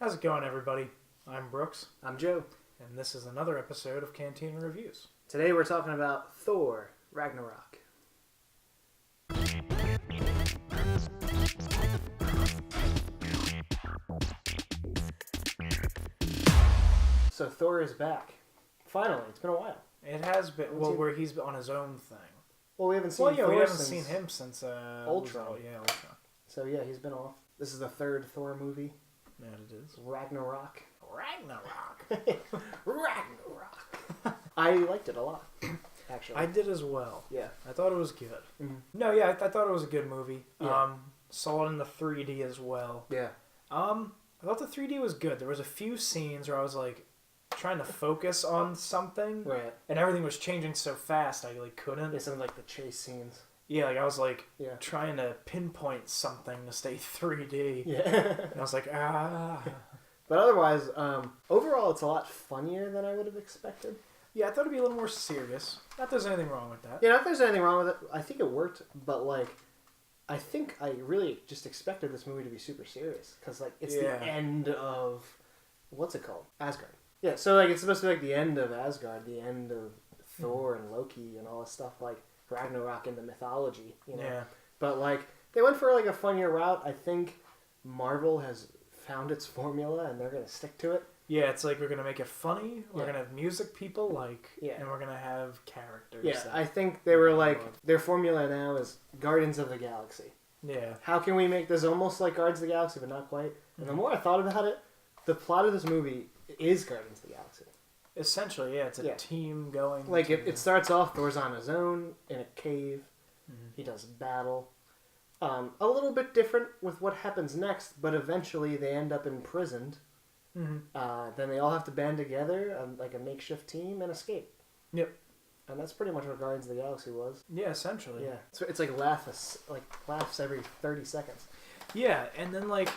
How's it going, everybody? I'm Brooks, I'm Joe. and this is another episode of Canteen Reviews. Today we're talking about Thor, Ragnarok. So Thor is back. Finally, it's been a while. It has been, where he's on his own thing. Well, we haven't seen we Thor haven't since seen him since Ultron. Yeah, Ultron. So yeah, he's been off. This is the third Thor movie. Yeah, it is. Ragnarok. Ragnarok. Ragnarok. I liked it a lot, actually. I did as well. Yeah. I thought it was good. Mm-hmm. No, yeah, I thought it was a good movie. Yeah. Saw it in the 3D as well. Yeah. I thought the 3D was good. There was a few scenes where I was like trying to focus on something, Right. and everything was changing so fast I like couldn't. Yeah, something like the chase scenes. Yeah, like I was like Yeah. trying to pinpoint something to stay 3D. Yeah. And I was like, ah. But otherwise, overall, it's a lot funnier than I would have expected. Yeah, I thought it'd be a little more serious. Not that there's anything wrong with that. Yeah, not that there's anything wrong with it. I think it worked, but like, I think I really just expected this movie to be super serious because like it's the end of what's it called? Asgard. Yeah, so like it's supposed to be like the end of Asgard, the end of Thor and Loki and all this stuff like Ragnarok in the mythology, you know. Yeah. But like they went for like a funnier route. I think Marvel has found its formula and they're gonna stick to it. Yeah, it's like we're gonna make it funny. We're gonna have music people Yeah. and we're gonna have characters. Yeah, I think they were like their formula now is Guardians of the Galaxy. Yeah. How can we make this almost like Guardians of the Galaxy, but not quite? And the more I thought about it, the plot of this movie is Guardians of the Galaxy. Essentially, yeah, it's a team going. Like it starts off, Thor's on his own in a cave. Mm-hmm. He does battle. A little bit different with what happens next, but eventually they end up imprisoned. Mm-hmm. Then they all have to band together, like a makeshift team, and escape. Yep. And that's pretty much what Guardians of the Galaxy was. Yeah, essentially. Yeah, it's like laughs every 30 seconds. Yeah, and then like,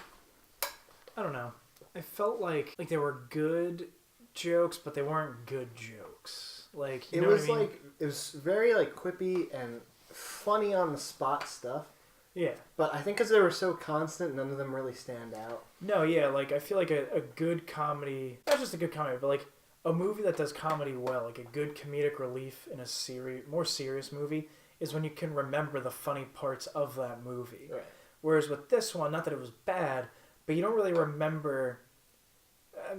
I don't know. I felt like they were good jokes, but they weren't good jokes. Like you know what I mean? Like it was very like quippy and funny on the spot stuff. Yeah. But I think because they were so constant, none of them really stand out. No, yeah, like I feel like a good comedy, not just a good comedy, but like a movie that does comedy well, like a good comedic relief in a more serious movie, is when you can remember the funny parts of that movie. Right. Whereas with this one, not that it was bad, but you don't really remember.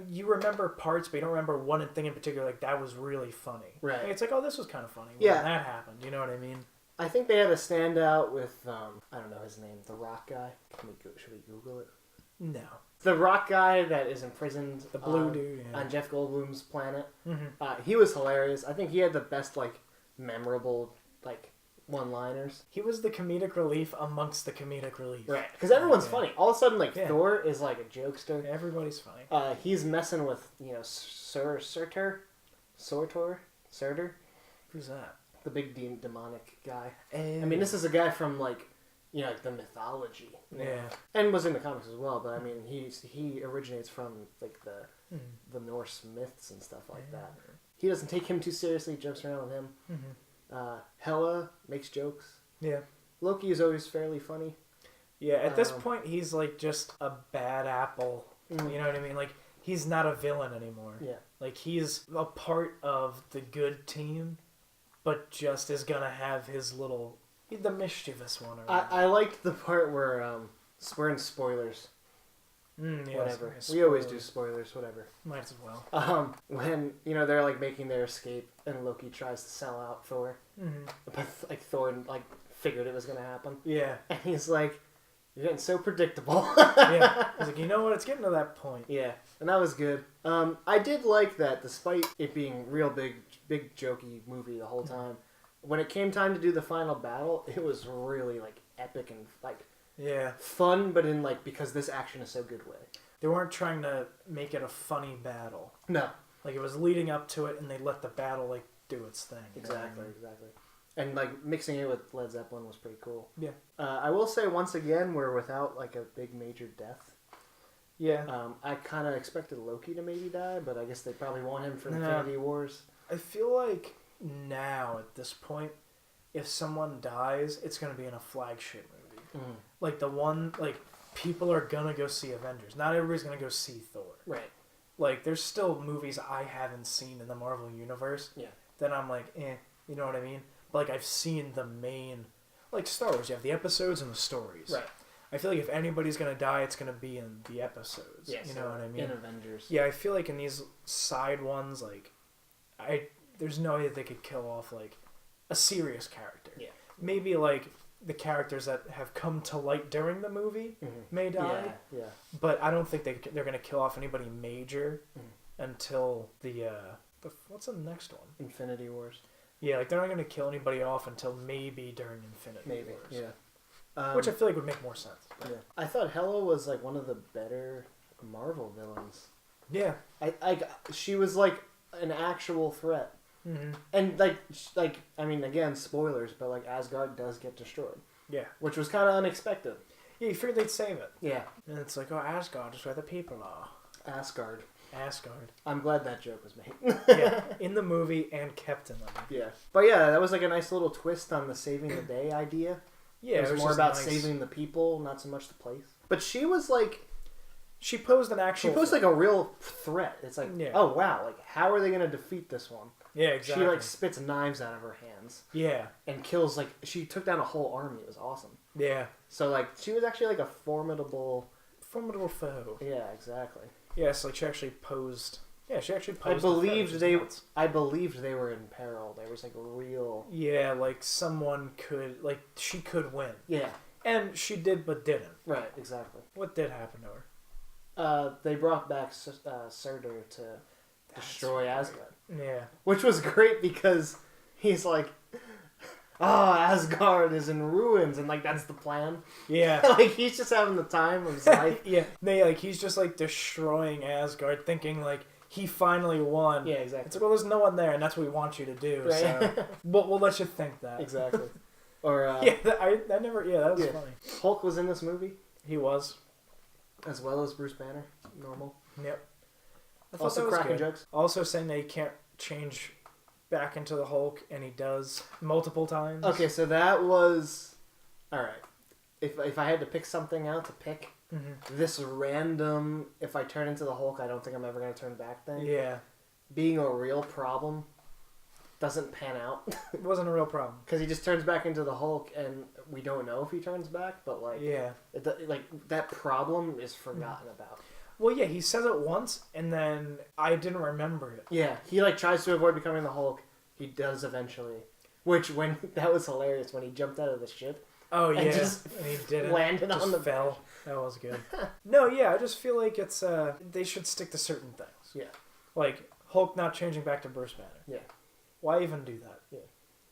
You remember parts, but you don't remember one thing in particular. Like that was really funny. Right. Like, it's like, oh, this was kind of funny. Yeah. When that happened. You know what I mean? I think they had a standout with I don't know his name, the Rock guy. Should we Google it? No. The Rock guy that is imprisoned. The blue dude. Yeah. On Jeff Goldblum's planet. Mm-hmm. He was hilarious. I think he had the best like memorable like one-liners. He was the comedic relief amongst the comedic relief. Right. Because everyone's funny. All of a sudden, like Thor is like a jokester. Everybody's funny. He's messing with Surtur. Who's that? The big demonic guy. I mean, this is a guy from like the mythology. Yeah. And was in the comics as well, but I mean, he originates from like the Norse myths and stuff like that. He doesn't take him too seriously. Jokes around with him. Mm-hmm. Hela makes jokes. Yeah. Loki is always fairly funny. Yeah, at this point, he's like just a bad apple. Mm-hmm. You know what I mean? Like, he's not a villain anymore. Yeah. Like, he's a part of the good team, but just is gonna have his little... He's the mischievous one. I liked the part where we're in spoilers. Yes, Whatever. yes, We always do spoilers, whatever. Might as well. When, they're like making their escape and Loki tries to sell out Thor. Mm-hmm. But like Thor like figured it was gonna happen. Yeah. And he's like, "You're getting so predictable." Yeah. He's like, you know what? It's getting to that point. Yeah. And that was good. I did like that despite it being real big jokey movie the whole time. When it came time to do the final battle, it was really like epic and like fun, but in like because this action is so good way. They weren't trying to make it a funny battle. No. Like it was leading up to it, and they let the battle like do its thing. Exactly. And like mixing it with Led Zeppelin was pretty cool. Yeah. I will say once again we're without like a big major death. Yeah. I kind of expected Loki to maybe die, but I guess they probably want him for Infinity Wars. I feel like now at this point, if someone dies, it's going to be in a flagship movie. Like the one, like people are gonna go see Avengers. Not everybody's gonna go see Thor. Right. Like, there's still movies I haven't seen in the Marvel Universe. Yeah. That I'm like, you know what I mean? But, like, I've seen the main, like Star Wars. You have the episodes and the stories. Right. I feel like if anybody's gonna die, it's gonna be in the episodes. Yeah, you know what I mean? In Avengers. Yeah, I feel like in these side ones, like, there's no way that they could kill off like a serious character. Yeah. Maybe like the characters that have come to light during the movie may die. Yeah. But I don't think they're gonna kill off anybody major until the what's the next one? Infinity Wars. Yeah, like they're not gonna kill anybody off until maybe during Infinity Wars. Yeah. Which I feel like would make more sense. Yeah. I thought Hela was like one of the better Marvel villains. Yeah. She was like an actual threat. Mm-hmm. And like I mean, again, spoilers, but like Asgard does get destroyed. Yeah. Which was kind of unexpected. Yeah, you figured they'd save it. Yeah. And it's like, oh, Asgard is where the people are. Asgard. I'm glad that joke was made. Yeah, in the movie and kept in the movie. Yeah. But yeah, that was like a nice little twist on the saving the day idea. Yeah, it was more about saving the people, not so much the place. But she was like... She posed an actual... She posed like a real threat. It's like, oh wow, like how are they going to defeat this one? Yeah, exactly. She like spits knives out of her hands. Yeah. And kills like... She took down a whole army. It was awesome. Yeah. So like, she was actually like a formidable... Formidable foe. Yeah, exactly. Yeah, so like she actually posed... Yeah, she actually posed... I believed they were in peril. There was like a real... Yeah, like someone could... Like, she could win. Yeah. And she did, but didn't. Right, exactly. What did happen to her? They brought back Surtur to destroy Asgard. Yeah. Which was great because he's like, oh, Asgard is in ruins, and like that's the plan. Yeah. Like he's just having the time of his life. Yeah. No, like he's just like destroying Asgard, thinking like he finally won. Yeah, exactly. It's like, well, there's no one there, and that's what we want you to do. Right. So we'll let you think that. Exactly. Or that never. Yeah, that was funny. Hulk was in this movie. He was. As well as Bruce Banner. Normal. Yep. Also cracking jokes. Also saying that he can't change back into the Hulk, and he does multiple times. Okay, so that was... Alright. If I had to pick something out to pick, this random, if I turn into the Hulk, I don't think I'm ever going to turn back thing. Yeah. Being a real problem doesn't pan out. It wasn't a real problem. Because he just turns back into the Hulk, and we don't know if he turns back, but like... Yeah. That problem is forgotten about. Well, yeah, he says it once, and then I didn't remember it. Yeah, he like tries to avoid becoming the Hulk. He does eventually. Which, that was hilarious when he jumped out of the ship. Oh, yeah. And he didn't. Landed on the fell. That was good. No, yeah, I just feel like it's, they should stick to certain things. Yeah. Like, Hulk not changing back to Bruce Banner. Yeah. Why even do that? Yeah.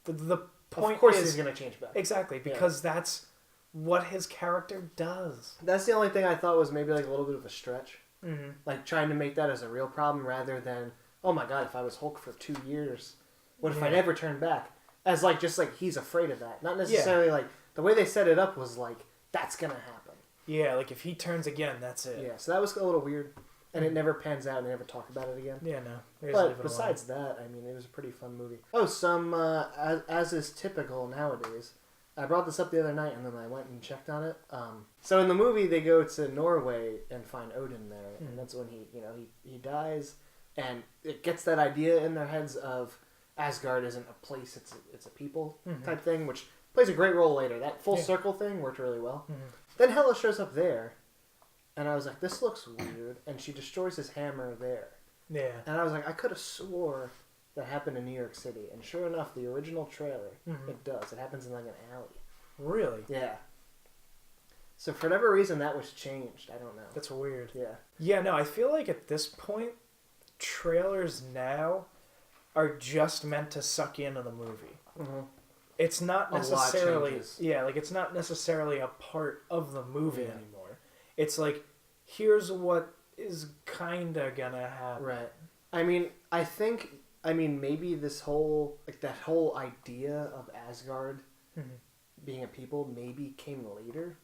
The point of course is... he's going to change back. Exactly, because that's what his character does. That's the only thing I thought was maybe like a little bit of a stretch. Mm-hmm. Like trying to make that as a real problem rather than, oh my god, if I was Hulk for 2 years, what if I never turned back? As like, just like he's afraid of that. Not necessarily like, the way they set it up was like, that's going to happen. Yeah, like if he turns again, that's it. Yeah, so that was a little weird. And it never pans out and they never talk about it again. Yeah, no. But besides that, I mean, it was a pretty fun movie. Oh, as is typical nowadays, I brought this up the other night and then I went and checked on it. So in the movie, they go to Norway and find Odin there. And that's when he dies. And it gets that idea in their heads of Asgard isn't a place, it's a people type thing, which plays a great role later. That full circle thing worked really well. Then Hela shows up there. And I was like, this looks weird. And she destroys his hammer there. Yeah. And I was like, I could have swore that happened in New York City. And sure enough, the original trailer, it does. It happens in like an alley. Really? Yeah. So for whatever reason, that was changed. I don't know. That's weird. Yeah. Yeah, no, I feel like at this point, trailers now are just meant to suck you into the movie. Mm-hmm. It's not necessarily... Yeah, like it's not necessarily a part of the movie anymore. It's like, here's what is kind of gonna happen. Right. I mean, maybe this whole, like that whole idea of Asgard being a people maybe came later.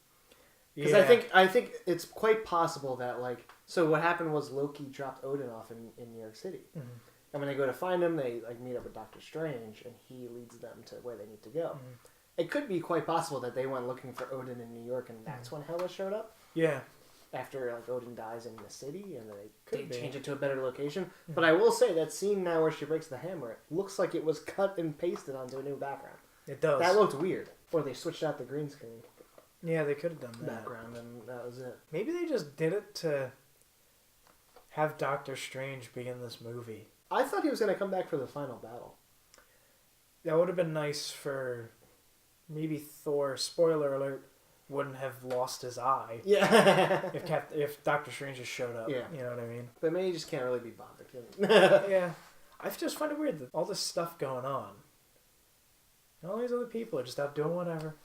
Because I think it's quite possible that like, so what happened was Loki dropped Odin off in New York City. Mm-hmm. And when they go to find him, they like meet up with Doctor Strange and he leads them to where they need to go. Mm-hmm. It could be quite possible that they went looking for Odin in New York and that's when Hela showed up. Yeah. After like Odin dies in the city, and they Could be. change it to a better location. Mm-hmm. But I will say that scene now where she breaks the hammer, it looks like it was cut and pasted onto a new background. It does. That looked weird. Or they switched out the green screen Yeah, they could have done that. background, and that was it. Maybe they just did it to have Doctor Strange be in this movie. I thought he was going to come back for the final battle. That would have been nice for maybe Thor, spoiler alert, wouldn't have lost his eye Yeah. if Doctor Strange just showed up. Yeah. You know what I mean? But maybe he just can't really be bothered. Yeah. I just find it weird that all this stuff going on. And all these other people are just out doing whatever.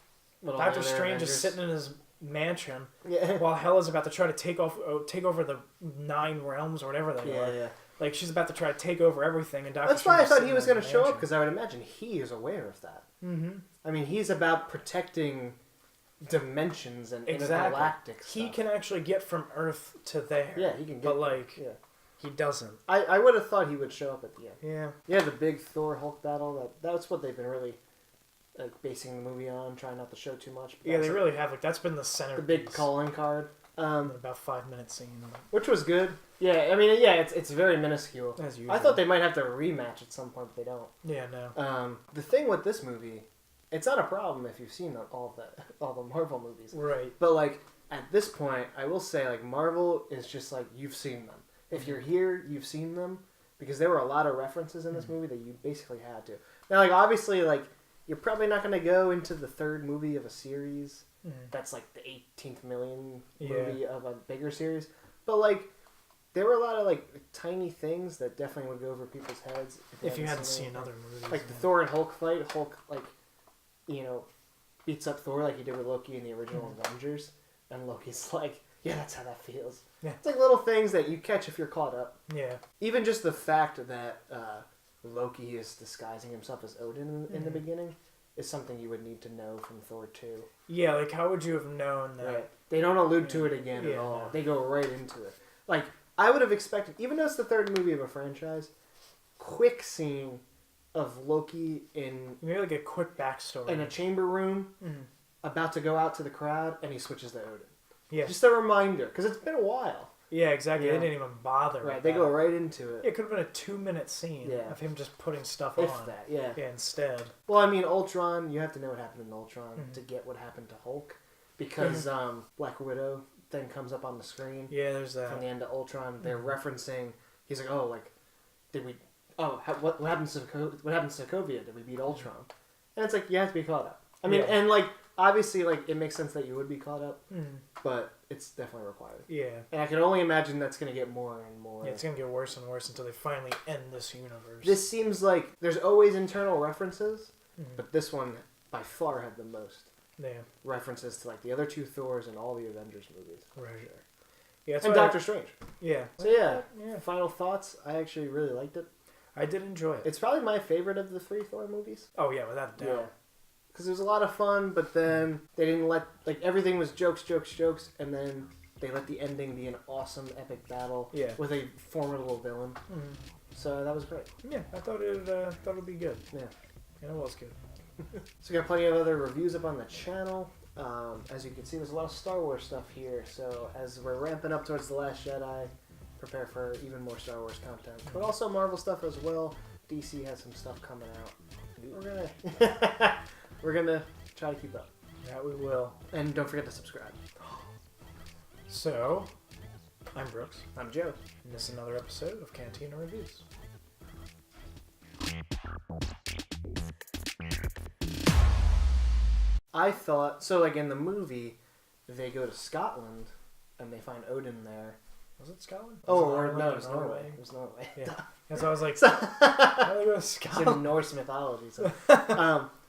But all Doctor the other Strange is Avengers- sitting in his mansion Yeah. while Hela's about to try to take over the 9 realms or whatever they are. Yeah. Like she's about to try to take over everything, and Doctor That's why I Strange is thought sitting he was in going to his show up, mansion. because I would imagine he is aware of that. Mm-hmm. I mean, he's about protecting dimensions and intergalactic stuff. He can actually get from Earth to there. Yeah, he can get... But like, Yeah. he doesn't. I would have thought he would show up at the end. Yeah. Yeah, the big Thor Hulk battle. That's what they've been really basing the movie on. Trying not to show too much. But Yeah, they that's really have. Like that's been the center. the big calling card. About 5-minute scene. Which was good. Yeah, I mean, yeah, it's very minuscule. As usual. I thought they might have to rematch at some point, but they don't. Yeah, no. The thing with this movie, it's not a problem if you've seen all the Marvel movies. Right. But like at this point, I will say like Marvel is just like you've seen them. If you're here, you've seen them, because there were a lot of references in this movie that you basically had to. Now, like obviously, like you're probably not going to go into the third movie of a series. That's like the 18th million movie of a bigger series. But like, there were a lot of like tiny things that definitely would go over people's heads If you hadn't seen other movies. like the Thor and Hulk fight. Hulk like, beats up Thor like he did with Loki in the original Avengers, and Loki's like, yeah, that's how that feels. Yeah. It's like little things that you catch if you're caught up. Yeah. Even just the fact that Loki is disguising himself as Odin in the beginning is something you would need to know from Thor 2. Yeah, like how would you have known that? Right. They don't allude to it again at all. no. They go right into it. Like, I would have expected, even though it's the third movie of a franchise, quick scene of Loki Maybe like a quick backstory. in a chamber room about to go out to the crowd, and he switches to Odin. Yeah. Just a reminder, because it's been a while. Yeah, exactly. Yeah. They didn't even bother. Right, with they that. go right into it. Yeah, it could have been a 2-minute scene of him just putting stuff If on. that, yeah. Yeah, instead. Well, I mean, Ultron, you have to know what happened in Ultron to get what happened to Hulk. Because Black Widow then comes up on the screen. Yeah, there's that. From the end of Ultron, they're referencing, he's like, oh, like, did we, what happened to Sokovia? Did we beat Ultron? And it's like, you have to be caught up. I mean, and like, obviously, like, it makes sense that you would be caught up, but it's definitely required. Yeah. And I can only imagine that's going to get more and more. Yeah, it's going to get worse and worse until they finally end this universe. This seems like there's always internal references, but this one by far had the most references to like the other two Thors and all the Avengers movies. Right. Yeah, and Doctor Strange. Yeah. So yeah, final thoughts. I actually really liked it. I did enjoy it. It's probably my favorite of the 3 Thor movies. Oh yeah, without a doubt. Yeah. Because it was a lot of fun, but then they didn't let, like, everything was jokes, and then they let the ending be an awesome, epic battle with a formidable villain. So that was great. Yeah, I thought it'd be good. Yeah. And it was good. So we got plenty of other reviews up on the channel. As you can see, there's a lot of Star Wars stuff here. So as we're ramping up towards The Last Jedi, prepare for even more Star Wars content. But also Marvel stuff as well. DC has some stuff coming out. We're gonna try to keep up. That we will. And don't forget to subscribe. So, I'm Brooks. I'm Joe. And this is another episode of Cantina Reviews. I thought, so like in the movie, they go to Scotland and they find Odin there. Was it Scotland? No, it was Norway. It was Norway. Yeah. So I was like, how do they go to It's Scotland? in Norse mythology. So.